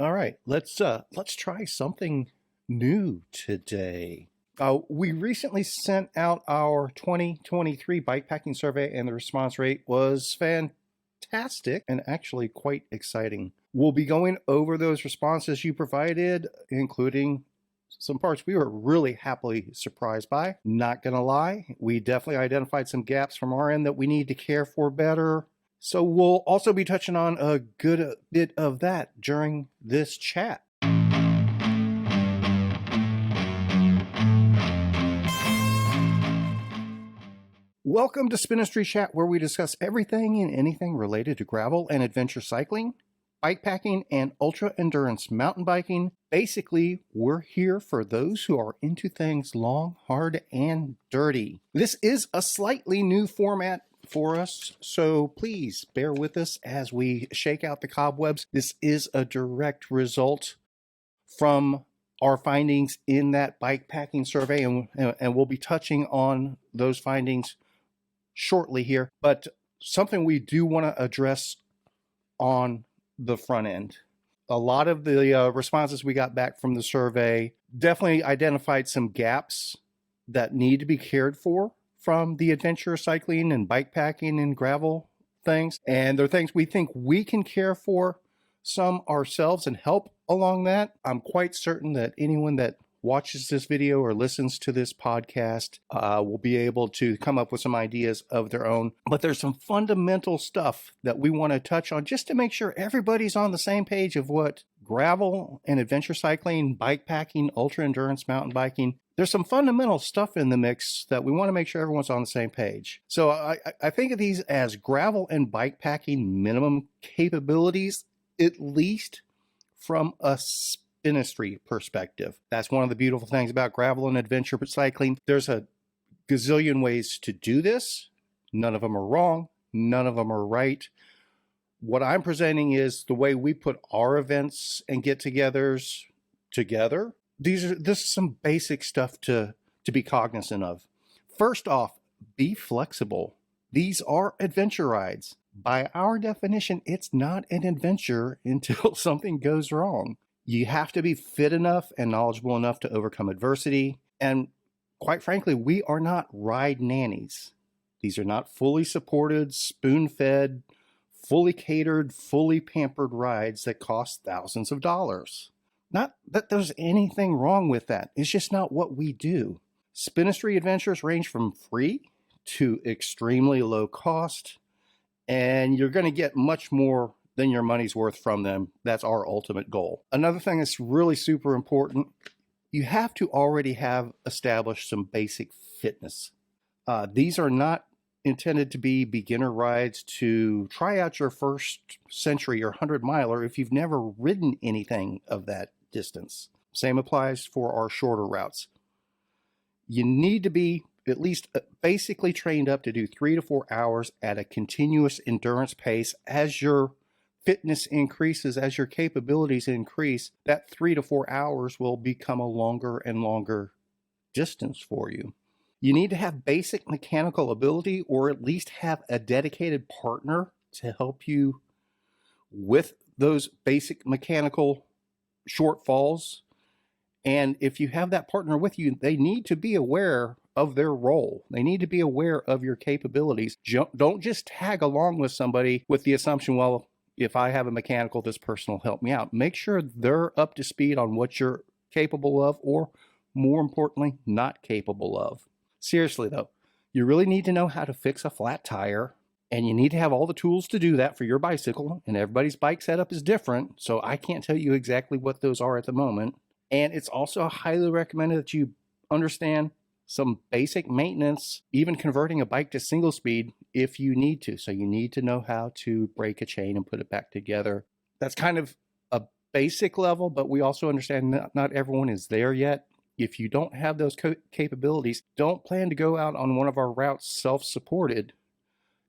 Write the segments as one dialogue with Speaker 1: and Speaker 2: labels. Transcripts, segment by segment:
Speaker 1: All right, let's try something new today. We recently sent out our 2023 bikepacking survey, and the response rate was fantastic and actually quite exciting. We'll be going over those responses you provided, including some parts we were really happily surprised by. Not gonna lie, we definitely identified some gaps from our end that we need to care for better. So we'll also be touching on a good bit of that during this chat. Welcome to Spinistry Chat, where we discuss everything and anything related to gravel and adventure cycling, bikepacking, and ultra endurance mountain biking. Basically, we're here for those who are into things long, hard, and dirty. This is a slightly new format for us, so please bear with us as we shake out the cobwebs. This is a direct result from our findings in that bikepacking survey, and we'll be touching on those findings shortly here. But something we do want to address on the front end. A lot of the responses we got back from the survey definitely identified some gaps that need to be cared for from the adventure cycling and bikepacking and gravel things. And they're things we think we can care for some ourselves and help along that. I'm quite certain that anyone that watches this video or listens to this podcast will be able to come up with some ideas of their own. But there's some fundamental stuff that we want to touch on just to make sure everybody's on the same page of what gravel and adventure cycling, bikepacking, ultra endurance mountain biking. There's some fundamental stuff in the mix that we want to make sure everyone's on the same page. So I think of these as gravel and bikepacking minimum capabilities, at least from a Spinistry perspective. That's one of the beautiful things about gravel and adventure cycling. There's a gazillion ways to do this. None of them are wrong. None of them are right. What I'm presenting is the way we put our events and get-togethers together. This is some basic stuff to be cognizant of. First off, be flexible. These are adventure rides. By our definition, it's not an adventure until something goes wrong. You have to be fit enough and knowledgeable enough to overcome adversity. And quite frankly, we are not ride nannies. These are not fully supported, spoon-fed, fully catered, fully pampered rides that cost thousands of dollars. Not that there's anything wrong with that. It's just not what we do. Spinistry adventures range from free to extremely low cost, and you're going to get much more than your money's worth from them. That's our ultimate goal. Another thing that's really super important, you have to already have established some basic fitness. These are not intended to be beginner rides to try out your first century or 100-miler if you've never ridden anything of that distance. Same applies for our shorter routes. You need to be at least basically trained up to do 3 to 4 hours at a continuous endurance pace. As your fitness increases, as your capabilities increase, that 3 to 4 hours will become a longer and longer distance for you. You need to have basic mechanical ability, or at least have a dedicated partner to help you with those basic mechanical shortfalls. And if you have that partner with you, they need to be aware of their role. They need to be aware of your capabilities. Don't just tag along with somebody with the assumption, well, if I have a mechanical, this person will help me out. Make sure they're up to speed on what you're capable of, or more importantly, not capable of. Seriously though, you really need to know how to fix a flat tire, and you need to have all the tools to do that for your bicycle, and everybody's bike setup is different, so I can't tell you exactly what those are at the moment. And it's also highly recommended that you understand some basic maintenance, even converting a bike to single speed if you need to. So you need to know how to break a chain and put it back together. That's kind of a basic level, but we also understand not everyone is there yet. If you don't have those capabilities, don't plan to go out on one of our routes self-supported.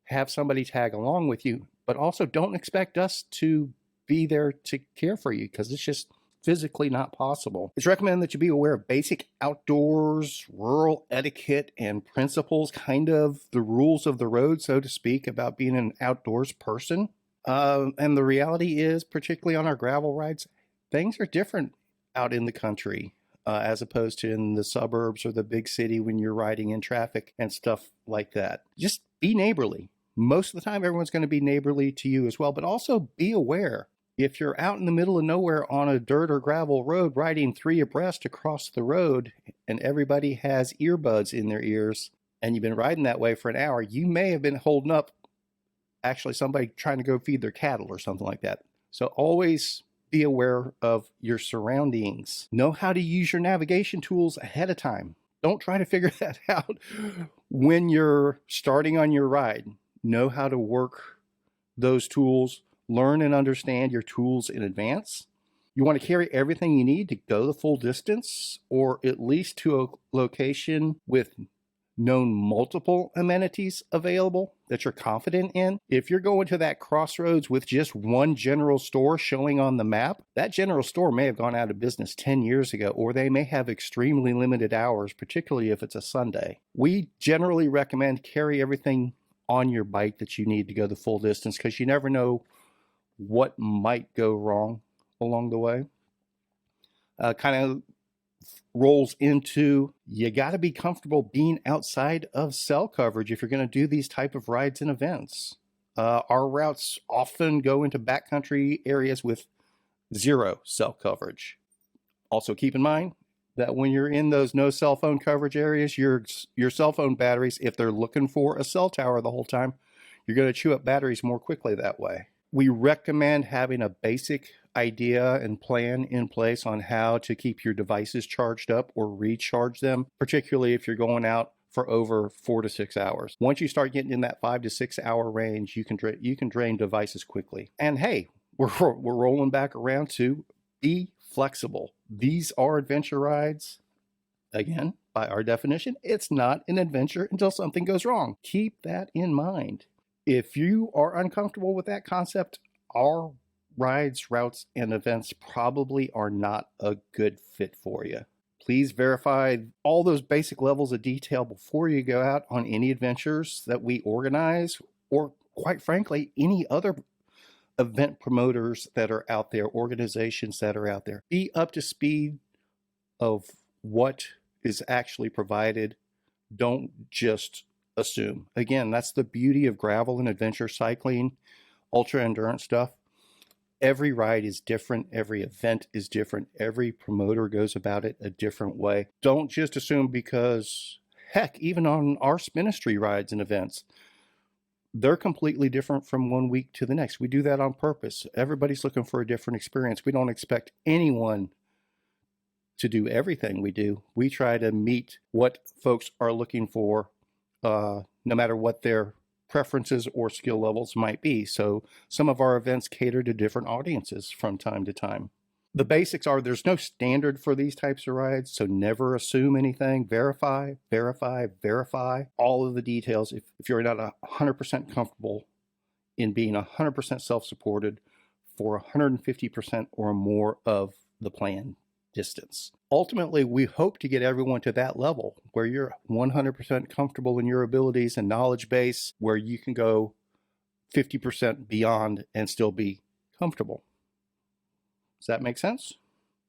Speaker 1: Have somebody tag along with you, but also don't expect us to be there to care for you, because it's just physically not possible. It's recommended that you be aware of basic outdoors, rural etiquette, and principles, kind of the rules of the road, so to speak, about being an outdoors person. And the reality is, particularly on our gravel rides, things are different out in the country as opposed to in the suburbs or the big city when you're riding in traffic and stuff like that. Just be neighborly. Most of the time, everyone's going to be neighborly to you as well, but also be aware. If you're out in the middle of nowhere on a dirt or gravel road riding 3 abreast across the road and everybody has earbuds in their ears and you've been riding that way for an hour, you may have been holding up actually somebody trying to go feed their cattle or something like that. So always be aware of your surroundings. Know how to use your navigation tools ahead of time. Don't try to figure that out when you're starting on your ride. Know how to work those tools. Learn and understand your tools in advance. You want to carry everything you need to go the full distance, or at least to a location with known multiple amenities available that you're confident in. If you're going to that crossroads with just one general store showing on the map, that general store may have gone out of business 10 years ago, or they may have extremely limited hours, particularly if it's a Sunday. We generally recommend carry everything on your bike that you need to go the full distance because you never know what might go wrong along the way. Kind of rolls into you got to be comfortable being outside of cell coverage if you're going to do these type of rides and events. Our routes often go into backcountry areas with 0 cell coverage. Also keep in mind that when you're in those no cell phone coverage areas, your cell phone batteries, if they're looking for a cell tower the whole time, you're going to chew up batteries more quickly that way. We recommend having a basic idea and plan in place on how to keep your devices charged up or recharge them, particularly if you're going out for over 4 to 6 hours. Once you start getting in that 5 to 6 hour range, you can drain devices quickly. And hey, we're rolling back around to be flexible. These are adventure rides. Again, by our definition, it's not an adventure until something goes wrong. Keep that in mind. If you are uncomfortable with that concept, our rides, routes, and events probably are not a good fit for you. Please verify all those basic levels of detail before you go out on any adventures that we organize, or quite frankly, any other event promoters that are out there, organizations that are out there. Be up to speed of what is actually provided. Don't just assume. Again, that's the beauty of gravel and adventure cycling, ultra endurance stuff. Every ride is different. Every event is different. Every promoter goes about it a different way. Don't just assume because, heck, even on our Spinistry rides and events, they're completely different from one week to the next. We do that on purpose. Everybody's looking for a different experience. We don't expect anyone to do everything we do. We try to meet what folks are looking for, no matter what their preferences or skill levels might be. So some of our events cater to different audiences from time to time. The basics are there's no standard for these types of rides, so never assume anything. Verify, verify, verify all of the details. If you're not 100% comfortable in being 100% self-supported for 150% or more of the planned distance. Ultimately, we hope to get everyone to that level where you're 100% comfortable in your abilities and knowledge base, where you can go 50% beyond and still be comfortable. Does that make sense?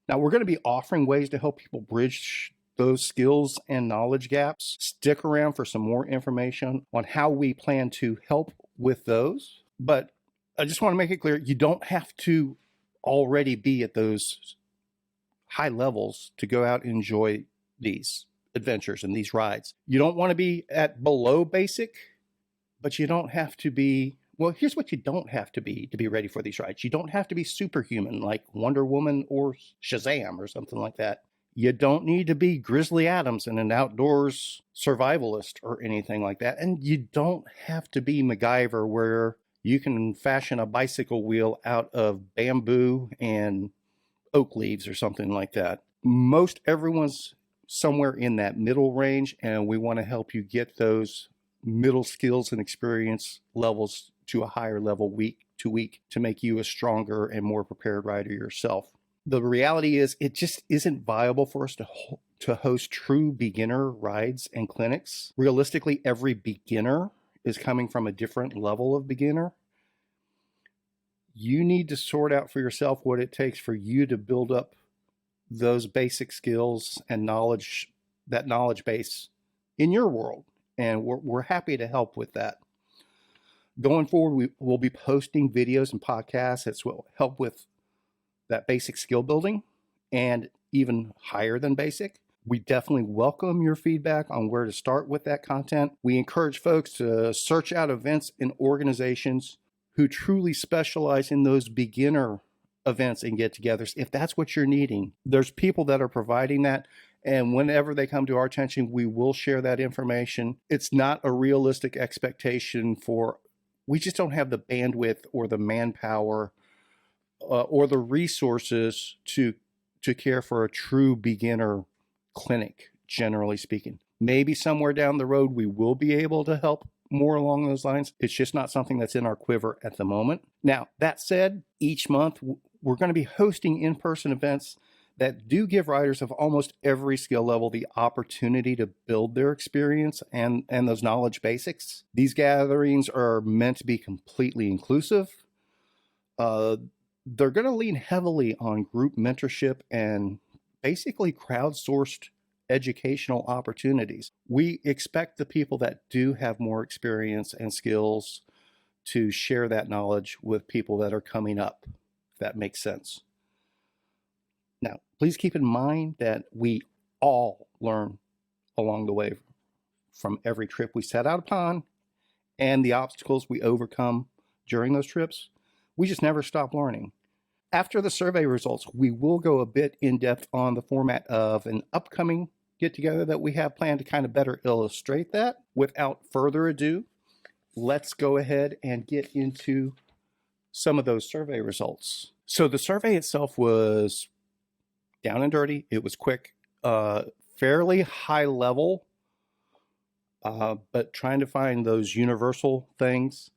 Speaker 1: Now, we're going to be offering ways to help people bridge those skills and knowledge gaps. Stick around for some more information on how we plan to help with those. But I just want to make it clear, you don't have to already be at those high levels to go out and enjoy these adventures and these rides. You don't want to be at below basic, but you don't have to be, well, here's what you don't have to be ready for these rides. You don't have to be superhuman like Wonder Woman or Shazam or something like that. You don't need to be Grizzly Adams and an outdoors survivalist or anything like that. And you don't have to be MacGyver where you can fashion a bicycle wheel out of bamboo and oak leaves or something like that. Most everyone's somewhere in that middle range, and we want to help you get those middle skills and experience levels to a higher level week to week to make you a stronger and more prepared rider yourself. The reality is it just isn't viable for us to host true beginner rides and clinics. Realistically, every beginner is coming from a different level of beginner. You need to sort out for yourself what it takes for you to build up those basic skills and knowledge, that knowledge base in your world. And we're happy to help with that. Going forward, we will be posting videos and podcasts that will help with that basic skill building and even higher than basic. We definitely welcome your feedback on where to start with that content. We encourage folks to search out events and organizations who truly specialize in those beginner events and get-togethers. If that's what you're needing, there's people that are providing that. And whenever they come to our attention, we will share that information. It's not a realistic expectation we just don't have the bandwidth or the manpower or the resources to care for a true beginner clinic, generally speaking. Maybe somewhere down the road, we will be able to help more along those lines. It's just not something that's in our quiver at the moment. Now, that said, each month we're going to be hosting in-person events that do give riders of almost every skill level the opportunity to build their experience and those knowledge basics. These gatherings are meant to be completely inclusive. They're going to lean heavily on group mentorship and basically crowdsourced educational opportunities. We expect the people that do have more experience and skills to share that knowledge with people that are coming up, if that makes sense. Now, please keep in mind that we all learn along the way from every trip we set out upon and the obstacles we overcome during those trips. We just never stop learning. After the survey results, we will go a bit in depth on the format of an upcoming get-together that we have planned to kind of better illustrate that. Without further ado, let's go ahead and get into some of those survey results. So the survey itself was down and dirty. It was quick, fairly high level, but trying to find those universal things.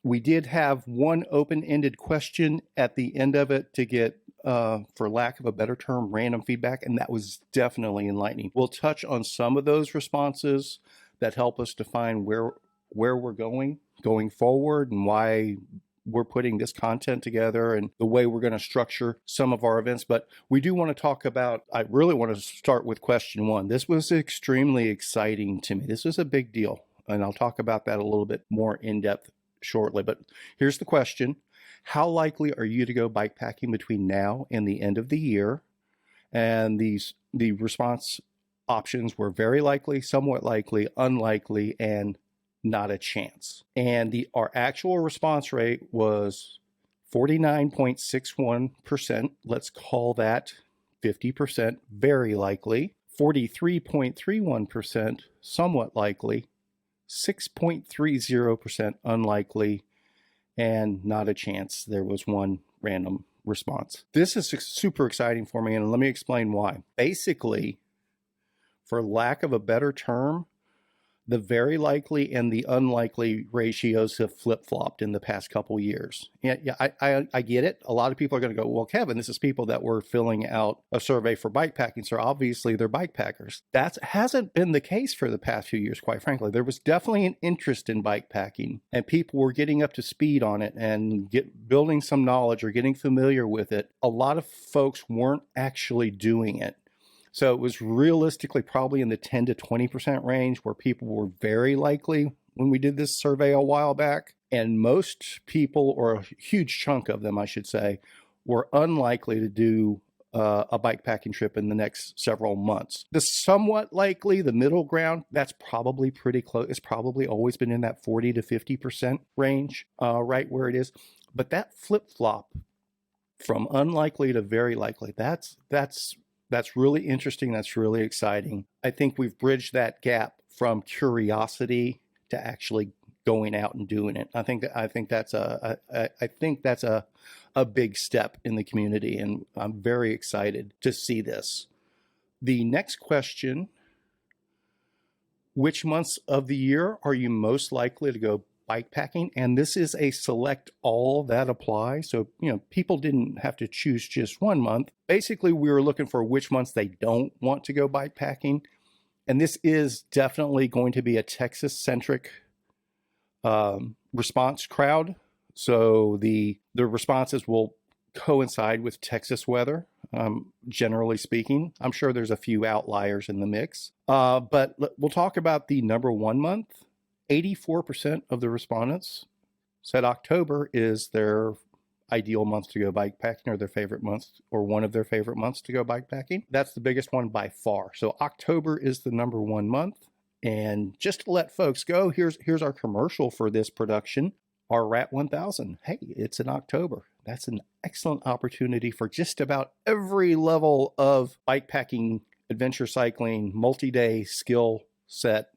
Speaker 1: We did have one open-ended question at the end of it to get, for lack of a better term, random feedback, and that was definitely enlightening. We'll touch on some of those responses that help us define where we're going forward and why we're putting this content together and the way we're going to structure some of our events. But we do want to talk about, I really want to start with question one. This was extremely exciting to me. This was a big deal, and I'll talk about that a little bit more in depth shortly. But here's the question. How likely are you to go bikepacking between now and the end of the year? And the response options were very likely, somewhat likely, unlikely, and not a chance. And our actual response rate was 49.61%. Let's call that 50%, very likely. 43.31%, somewhat likely. 6.30% unlikely, and not a chance. There was one random response. This is super exciting for me, and let me explain why. Basically, for lack of a better term, the very likely and the unlikely ratios have flip-flopped in the past couple years. Yeah, I get it. A lot of people are going to go, well, Kevin, this is people that were filling out a survey for bikepacking, so obviously they're bikepackers. That hasn't been the case for the past few years, quite frankly. There was definitely an interest in bikepacking, and people were getting up to speed on it and building some knowledge or getting familiar with it. A lot of folks weren't actually doing it. So it was realistically probably in the 10 to 20% range where people were very likely when we did this survey a while back. And most people, or a huge chunk of them, I should say, were unlikely to do a bikepacking trip in the next several months. The somewhat likely, the middle ground, that's probably pretty close. It's probably always been in that 40 to 50% range, right where it is. But that flip-flop from unlikely to very likely, that's really interesting. That's really exciting. I think we've bridged that gap from curiosity to actually going out and doing it. I think that's a big step in the community, and I'm very excited to see this. The next question: which months of the year are you most likely to go bikepacking? And this is a select all that apply. So, people didn't have to choose just one month. Basically, we were looking for which months they don't want to go bikepacking. And this is definitely going to be a Texas-centric response crowd. So the responses will coincide with Texas weather, generally speaking. I'm sure there's a few outliers in the mix. But we'll talk about the number one month. 84% of the respondents said October is their ideal month to go bikepacking, or their favorite month, or one of their favorite months to go bikepacking. That's the biggest one by far. So October is the number one month. And just to let folks go, here's our commercial for this production. Our RAT 1000. Hey, it's in October. That's an excellent opportunity for just about every level of bikepacking, adventure cycling, multi-day skill set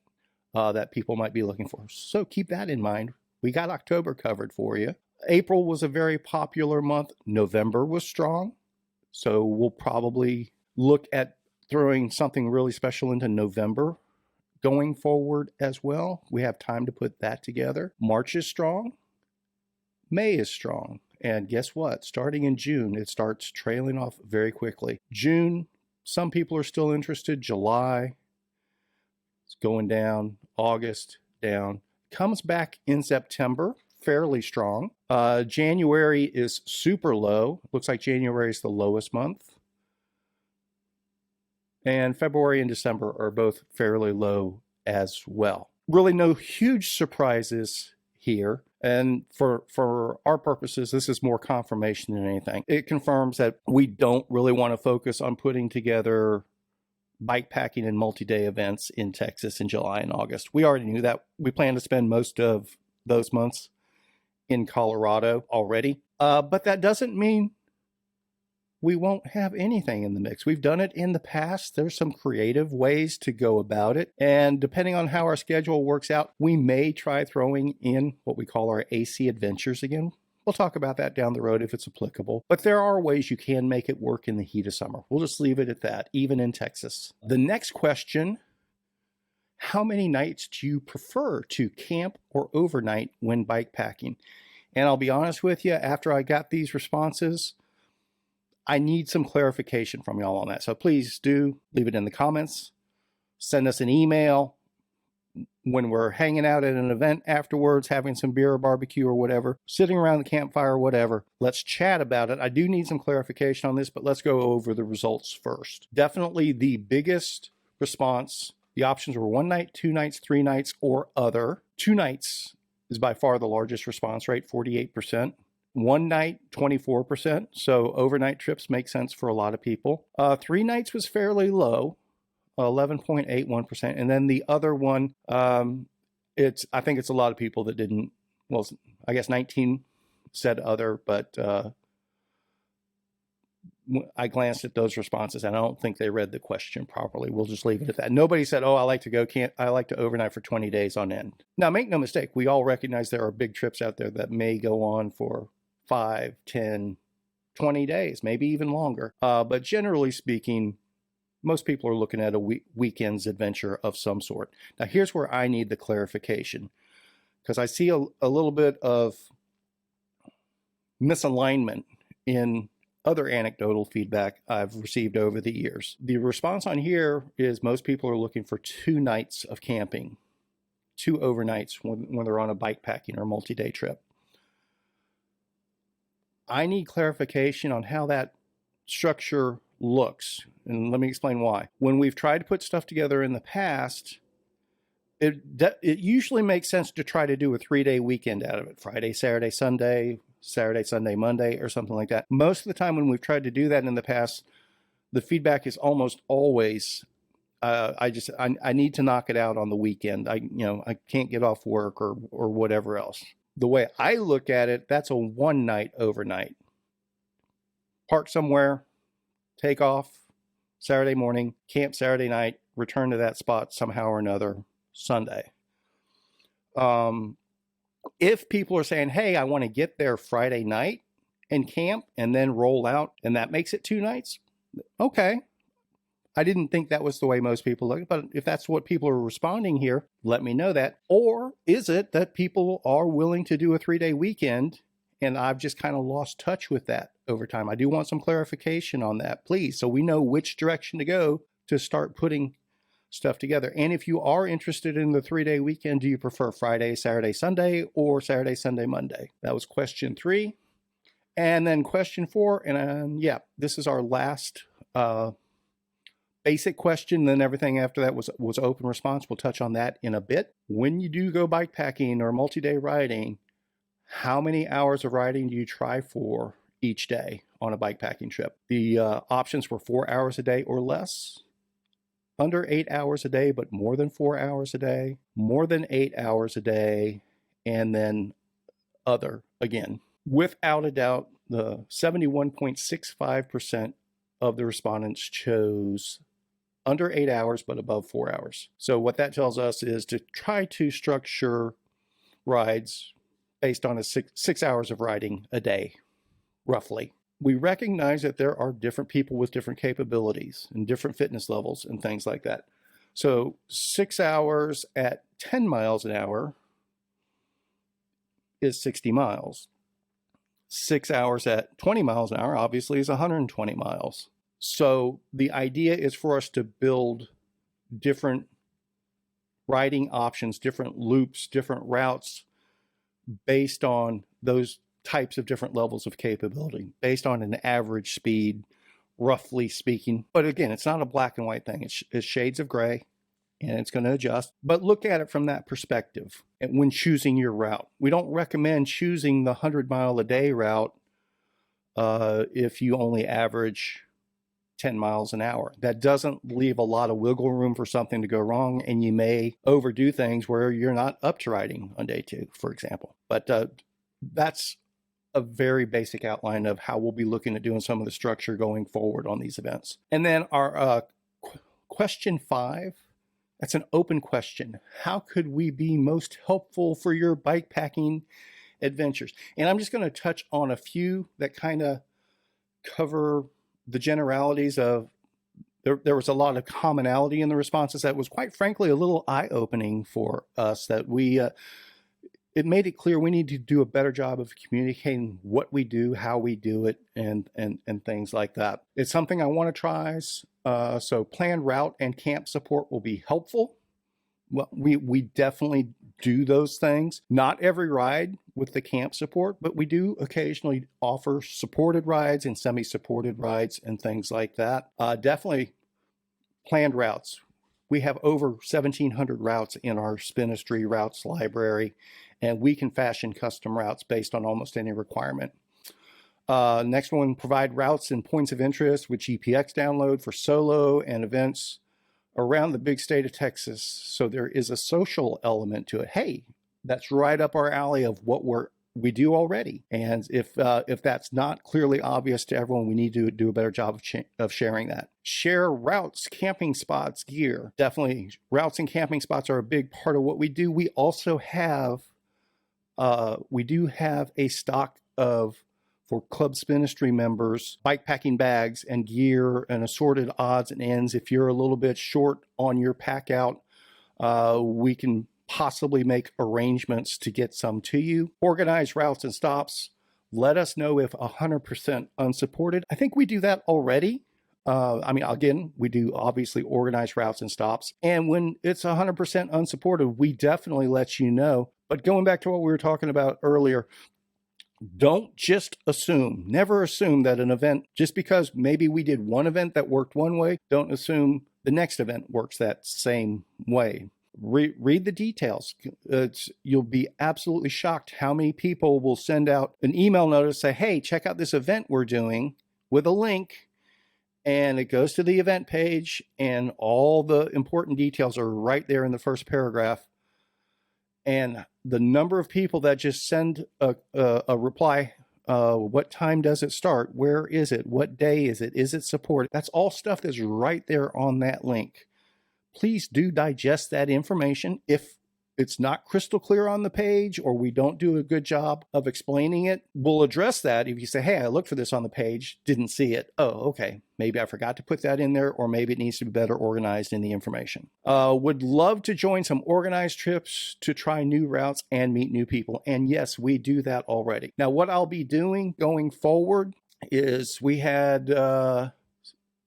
Speaker 1: that people might be looking for. So keep that in mind. We got October covered for you. April was a very popular month. November was strong. So we'll probably look at throwing something really special into November going forward as well. We have time to put that together. March is strong. May is strong. And guess what? Starting in June, it starts trailing off very quickly. June, some people are still interested. July, it's going down. August, down. Comes back in September, fairly strong. January is super low. Looks like January is the lowest month. And February and December are both fairly low as well. Really no huge surprises here. And for our purposes, this is more confirmation than anything. It confirms that we don't really want to focus on putting together bikepacking and multi-day events in Texas in July and August. We already knew that. We plan to spend most of those months in Colorado already. But that doesn't mean we won't have anything in the mix. We've done it in the past. There's some creative ways to go about it. And depending on how our schedule works out, we may try throwing in what we call our AC adventures again. We'll talk about that down the road if it's applicable. But there are ways you can make it work in the heat of summer. We'll just leave it at that, even in Texas. The next question, how many nights do you prefer to camp or overnight when bikepacking? And I'll be honest with you, after I got these responses, I need some clarification from y'all on that. So please do leave it in the comments. Send us an email when we're hanging out at an event afterwards, having some beer or barbecue or whatever, sitting around the campfire or whatever. Let's chat about it. I do need some clarification on this, but let's go over the results first. Definitely the biggest response, the options were 1 night, 2 nights, 3 nights, or other. 2 nights is by far the largest response rate, 48%. 1 night, 24%. So overnight trips make sense for a lot of people. 3 nights was fairly low, 11.81%. And then the other one, I think it's a lot of people that didn't, well, I guess 19 said other, but I glanced at those responses and I don't think they read the question properly. We'll just leave it at that. Nobody said, oh, I like to overnight for 20 days on end. Now, make no mistake, we all recognize there are big trips out there that may go on for 5, 10, 20 days, maybe even longer. But generally speaking, most people are looking at a weekend's adventure of some sort. Now, here's where I need the clarification, because I see a little bit of misalignment in other anecdotal feedback I've received over the years. The response on here is most people are looking for 2 nights of camping, 2 overnights when they're on a bikepacking or multi-day trip. I need clarification on how that structure looks, and let me explain why. When we've tried to put stuff together in the past, it usually makes sense to try to do a 3-day weekend out of it. Friday, Saturday, Sunday, Saturday, Sunday, Monday, or something like that. Most of the time when we've tried to do that in the past, the feedback is almost always, I need to knock it out on the weekend. I can't get off work or whatever else. The way I look at it, that's a 1 night overnight. Park somewhere, take off Saturday morning, camp Saturday night, return to that spot somehow or another Sunday. If people are saying, hey, I want to get there Friday night and camp and then roll out, and that makes it 2 nights, okay. I didn't think that was the way most people look, but if that's what people are responding here, let me know that. Or is it that people are willing to do a 3-day weekend and I've just kind of lost touch with that over time? I do want some clarification on that, please, so we know which direction to go to start putting stuff together. And if you are interested in the 3-day weekend, do you prefer Friday, Saturday, Sunday, or Saturday, Sunday, Monday? That was question 3. And then question 4, and yeah, this is our last basic question. Then everything after that was open response. We'll touch on that in a bit. When you do go bikepacking or multi-day riding, how many hours of riding do you try for each day on a bikepacking trip? The options were 4 hours a day or less, under 8 hours a day, but more than 4 hours a day, more than 8 hours a day, and then other again. Without a doubt, the 71.65% of the respondents chose under 8 hours, but above 4 hours. So what that tells us is to try to structure rides based on a six hours of riding a day, roughly. We recognize that there are different people with different capabilities and different fitness levels and things like that. So 6 hours at 10 miles an hour is 60 miles. 6 hours at 20 miles an hour obviously is 120 miles. So the idea is for us to build different riding options, different loops, different routes based on those types of different levels of capability, based on an average speed, roughly speaking. But again, it's not a black and white thing. It's shades of gray, and it's going to adjust. But look at it from that perspective when choosing your route. We don't recommend choosing the 100-mile-a-day route if you only average 10 miles an hour. That doesn't leave a lot of wiggle room for something to go wrong, and you may overdo things where you're not up to riding on day 2, for example. But that's a very basic outline of how we'll be looking at doing some of the structure going forward on these events. And then our question 5, that's an open question. How could we be most helpful for your bikepacking adventures? And I'm just going to touch on a few that kind of cover the generalities of, there was a lot of commonality in the responses that was quite frankly a little eye-opening for us, that it made it clear we need to do a better job of communicating what we do, how we do it, and things like that. It's something I want to try. So planned route and camp support will be helpful. Well, we definitely do those things. Not every ride with the camp support, but we do occasionally offer supported rides and semi-supported rides and things like that. Definitely planned routes. We have over 1,700 routes in our Spinistry routes library, and we can fashion custom routes based on almost any requirement. Next one, provide routes and points of interest with GPX download for solo and events around the big state of Texas. So there is a social element to it. Hey, that's right up our alley of what we do already. And if that's not clearly obvious to everyone, we need to do a better job of sharing that. Share routes, camping spots, gear. Definitely routes and camping spots are a big part of what we do. We also have, we do have a stock of, for Club Spinistry members, bikepacking bags and gear and assorted odds and ends. If you're a little bit short on your pack out, we can possibly make arrangements to get some to you. Organize routes and stops. Let us know if 100% unsupported. I think we do that already. I mean, again, we do obviously organize routes and stops. And when it's 100% unsupported, we definitely let you know. But going back to what we were talking about earlier, don't just assume, never assume that an event, just because maybe we did one event that worked one way, don't assume the next event works that same way. Read the details. You'll be absolutely shocked how many people will send out an email notice, say, hey, check out this event we're doing, with a link, and it goes to the event page and all the important details are right there in the first paragraph. And the number of people that just send a reply, what time does it start? Where is it? What day is it? Is it supported? That's all stuff that's right there on that link. Please do digest that information. If it's not crystal clear on the page or we don't do a good job of explaining it, we'll address that. If you say, hey, I looked for this on the page, didn't see it. Oh, okay. Maybe I forgot to put that in there, or maybe it needs to be better organized in the information. Would love to join some organized trips to try new routes and meet new people. And yes, we do that already. Now, what I'll be doing going forward is we had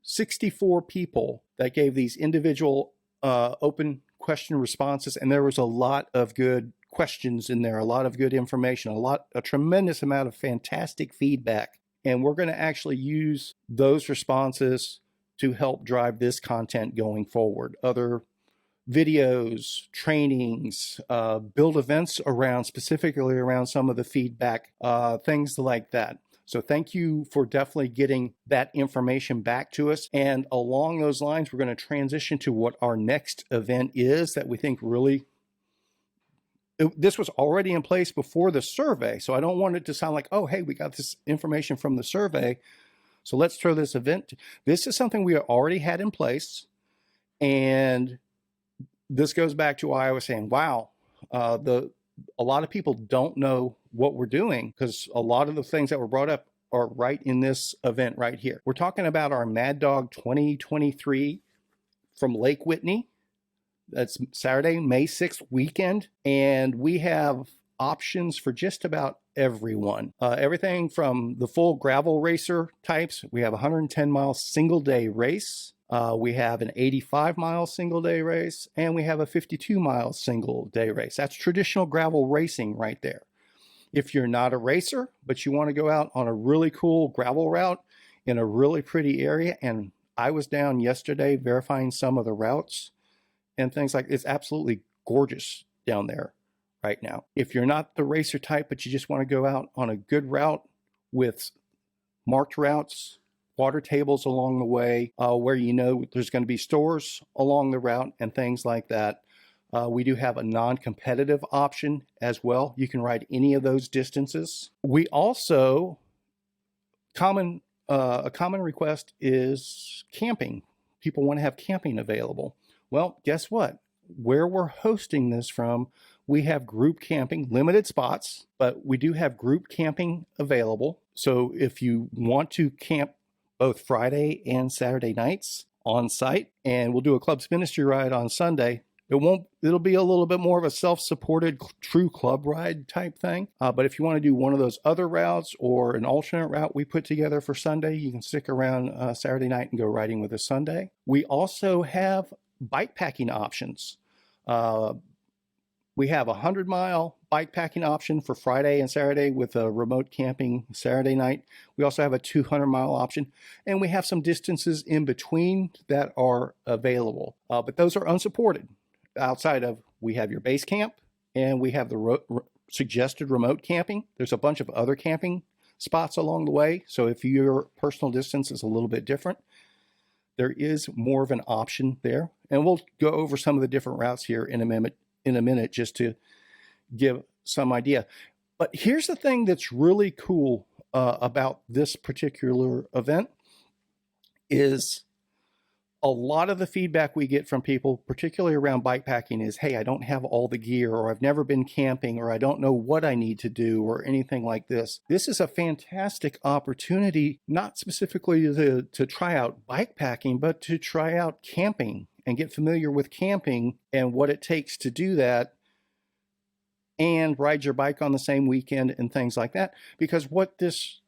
Speaker 1: 64 people that gave these individual open question responses, and there was a lot of good questions in there, a lot of good information, a tremendous amount of fantastic feedback. And we're going to actually use those responses to help drive this content going forward. Other videos, trainings, build events around, specifically around some of the feedback, things like that. So thank you for definitely getting that information back to us. And along those lines, we're going to transition to what our next event is that we think really, this was already in place before the survey. So I don't want it to sound like, oh, hey, we got this information from the survey, so let's throw this event. This is something we already had in place. And this goes back to why I was saying, wow, a lot of people don't know what we're doing, because a lot of the things that were brought up are right in this event right here. We're talking about our Mad Dog 2023 from Lake Whitney. That's Saturday, May 6th weekend. And we have options for just about everyone. Everything from the full gravel racer types. We have a 110-mile single-day race. We have an 85-mile single-day race, and we have a 52-mile single-day race. That's traditional gravel racing right there. If you're not a racer, but you want to go out on a really cool gravel route in a really pretty area, and I was down yesterday verifying some of the routes and things like, it's absolutely gorgeous down there right now. If you're not the racer type, but you just want to go out on a good route with marked routes, water tables along the way, where you know there's going to be stores along the route and things like that. We do have a non-competitive option as well. You can ride any of those distances. We also, a common request is camping. People want to have camping available. Well, guess what? Where we're hosting this from, we have group camping, limited spots, but we do have group camping available. So if you want to camp both Friday and Saturday nights on site, and we'll do a Clubs Ministry ride on Sunday, it'll be a little bit more of a self-supported true club ride type thing. But if you want to do one of those other routes or an alternate route we put together for Sunday, you can stick around Saturday night and go riding with us Sunday. We also have bikepacking options. We have a 100-mile bikepacking option for Friday and Saturday with a remote camping Saturday night. We also have a 200-mile option, and we have some distances in between that are available, but those are unsupported. Outside of, we have your base camp, and we have the suggested remote camping. There's a bunch of other camping spots along the way, so if your personal distance is a little bit different, there is more of an option there. And we'll go over some of the different routes here in a minute just to give some idea. But here's the thing that's really cool about this particular event is a lot of the feedback we get from people, particularly around bikepacking, is, hey, I don't have all the gear, or I've never been camping, or I don't know what I need to do, or anything like this. This is a fantastic opportunity, not specifically to try out bikepacking, but to try out camping and get familiar with camping and what it takes to do that, and ride your bike on the same weekend and things like that. Because what this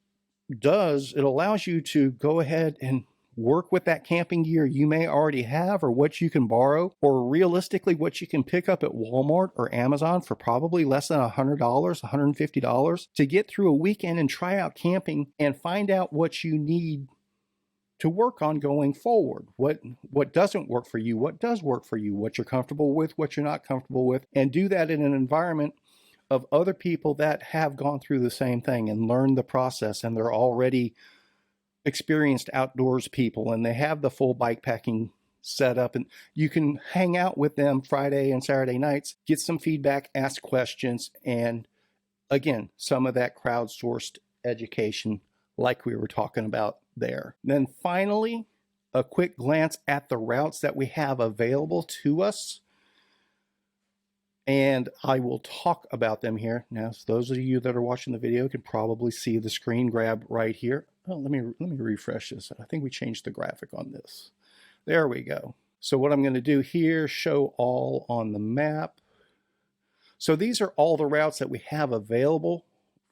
Speaker 1: does, it allows you to go ahead and work with that camping gear you may already have, or what you can borrow, or realistically what you can pick up at Walmart or Amazon for probably less than $100, $150 to get through a weekend and try out camping and find out what you need to work on going forward. What doesn't work for you, what does work for you, what you're comfortable with, what you're not comfortable with, and do that in an environment of other people that have gone through the same thing and learned the process, and they're already experienced outdoors people, and they have the full bikepacking setup, and you can hang out with them Friday and Saturday nights, get some feedback, ask questions, and again, some of that crowdsourced education like we were talking about there. Then finally, a quick glance at the routes that we have available to us, and I will talk about them here. Now, so those of you that are watching the video can probably see the screen grab right here. Oh, let me refresh this. I think we changed the graphic on this. There we go. So what I'm going to do here, show all on the map. So these are all the routes that we have available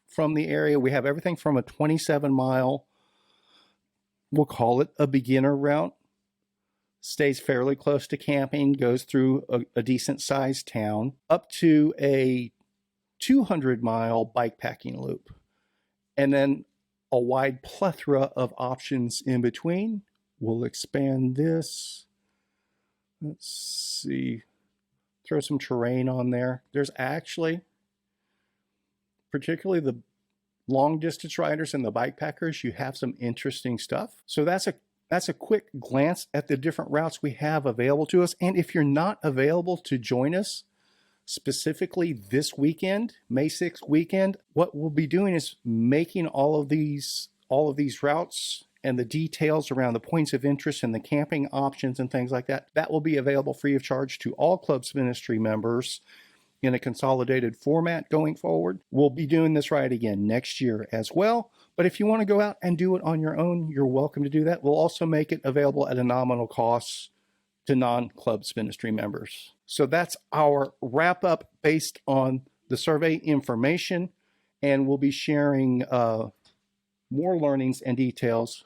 Speaker 1: from the area. We have everything from a 27-mile, we'll call it a beginner route, stays fairly close to camping, goes through a decent sized town, up to a 200-mile bikepacking loop, and then a wide plethora of options in between. We'll expand this. Let's see, throw some terrain on there. There's actually, particularly the long distance riders and the bikepackers, you have some interesting stuff. So that's a quick glance at the different routes we have available to us. And if you're not available to join us specifically this weekend, May 6th weekend, what we'll be doing is making all of these routes and the details around the points of interest and the camping options and things like that. That will be available free of charge to all Clubs Ministry members in a consolidated format going forward. We'll be doing this ride again next year as well. But if you want to go out and do it on your own, you're welcome to do that. We'll also make it available at a nominal cost to non-Clubs Ministry members. So that's our wrap up based on the survey information, and we'll be sharing more learnings and details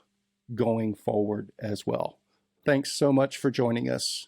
Speaker 1: going forward as well. Thanks so much for joining us.